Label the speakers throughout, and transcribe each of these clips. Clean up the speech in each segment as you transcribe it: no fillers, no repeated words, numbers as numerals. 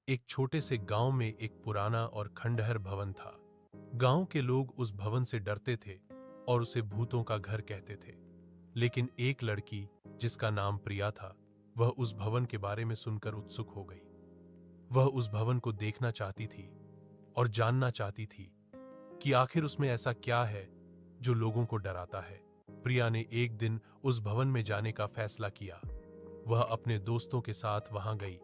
Speaker 1: एक छोटे से गांव में एक पुराना और खंडहर भवन था। गांव के लोग उस भवन से डरते थे और उसे भूतों का घर कहते थे। लेकिन एक लड़की, जिसका नाम प्रिया था, वह उस भवन के बारे में सुनकर उत्सुक हो गई। वह उस भवन को देखना चाहती थी और जानना चाहती थी कि आखिर उसमें ऐसा क्या है जो लोगों को डराता है। प्रिया ने एक दिन उस भवन में जाने का फैसला किया। वह अपने दोस्तों के साथ वहां गई,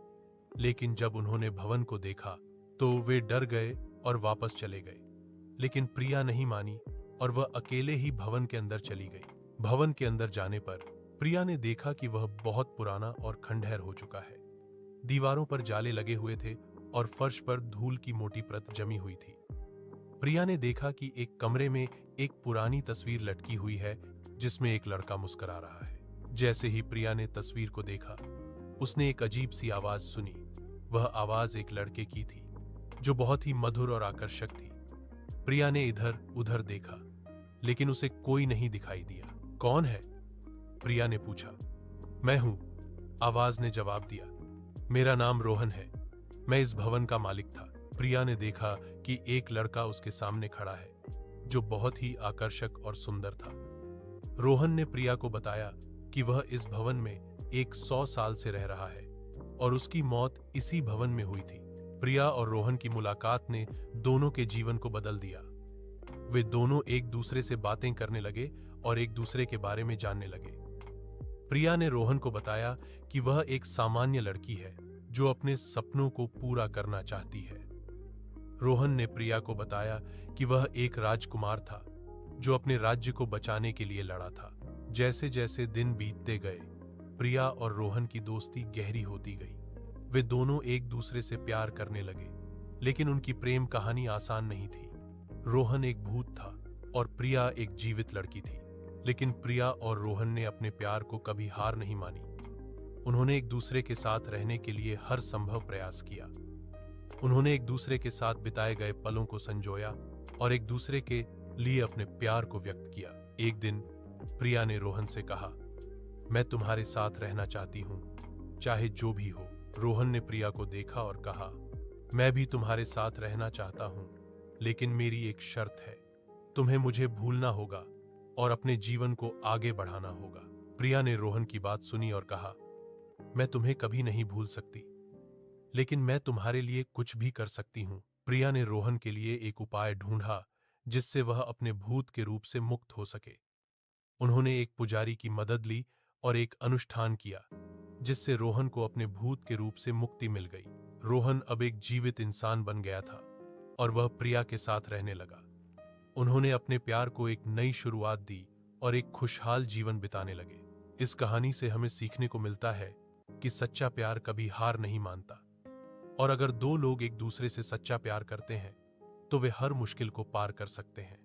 Speaker 1: लेकिन जब उन्होंने भवन को देखा तो वे डर गए और वापस चले गए। लेकिन प्रिया नहीं मानी और वह अकेले ही भवन के अंदर चली गई। भवन के अंदर जाने पर प्रिया ने देखा कि वह बहुत पुराना और खंडहर हो चुका है। दीवारों पर जाले लगे हुए थे और फर्श पर धूल की मोटी परत जमी हुई थी। प्रिया ने देखा कि एक कमरे में एक पुरानी तस्वीर लटकी हुई है, जिसमें एक लड़का मुस्कुरा रहा है। जैसे ही प्रिया ने तस्वीर को देखा, उसने एक अजीब सी आवाज सुनी। वह आवाज एक लड़के की थी, जो बहुत ही मधुर और आकर्षक थी। प्रिया ने इधर उधर देखा, लेकिन उसे कोई नहीं दिखाई दिया। कौन है? प्रिया ने पूछा। मैं हूं, आवाज ने जवाब दिया। मेरा नाम रोहन है, मैं इस भवन का मालिक था। प्रिया ने देखा कि एक लड़का उसके सामने खड़ा है, जो बहुत ही आकर्षक और सुंदर था। रोहन ने प्रिया को बताया कि वह इस भवन में 100 साल से रह रहा है और उसकी मौत इसी भवन में हुई थी। प्रिया और रोहन की मुलाकात ने दोनों के जीवन को बदल दिया। वे दोनों एक दूसरे से बातें करने लगे और एक दूसरे के बारे में जानने लगे। प्रिया ने रोहन को बताया कि वह एक सामान्य लड़की है, जो अपने सपनों को पूरा करना चाहती है। रोहन ने प्रिया को बताया कि वह एक राजकुमार था, जो अपने राज्य को बचाने के लिए लड़ा था। जैसे जैसे दिन बीतते गए, प्रिया और रोहन की दोस्ती गहरी होती गई। वे दोनों एक दूसरे से प्यार करने लगे, लेकिन उनकी प्रेम कहानी आसान नहीं थी। रोहन एक भूत था और प्रिया एक जीवित लड़की थी। लेकिन प्रिया और रोहन ने अपने प्यार को कभी हार नहीं मानी। उन्होंने एक दूसरे के साथ रहने के लिए हर संभव प्रयास किया। उन्होंने एक दूसरे के साथ बिताए गए पलों को संजोया और एक दूसरे के लिए अपने प्यार को व्यक्त किया। एक दिन प्रिया ने रोहन से कहा, मैं तुम्हारे साथ रहना चाहती हूं, चाहे जो भी हो। रोहन ने प्रिया को देखा और कहा, मैं भी तुम्हारे साथ रहना चाहता हूं, लेकिन मेरी एक शर्त है। तुम्हें मुझे भूलना होगा और अपने जीवन को आगे बढ़ाना होगा। प्रिया ने रोहन की बात सुनी और कहा, मैं तुम्हें कभी नहीं भूल सकती, लेकिन मैं तुम्हारे लिए कुछ भी कर सकती हूं। प्रिया ने रोहन के लिए एक उपाय ढूंढा, जिससे वह अपने भूत के रूप से मुक्त हो सके। उन्होंने एक पुजारी की मदद ली और एक अनुष्ठान किया, जिससे रोहन को अपने भूत के रूप से मुक्ति मिल गई। रोहन अब एक जीवित इंसान बन गया था और वह प्रिया के साथ रहने लगा। उन्होंने अपने प्यार को एक नई शुरुआत दी और एक खुशहाल जीवन बिताने लगे। इस कहानी से हमें सीखने को मिलता है कि सच्चा प्यार कभी हार नहीं मानता, और अगर दो लोग एक दूसरे से सच्चा प्यार करते हैं तो वे हर मुश्किल को पार कर सकते हैं।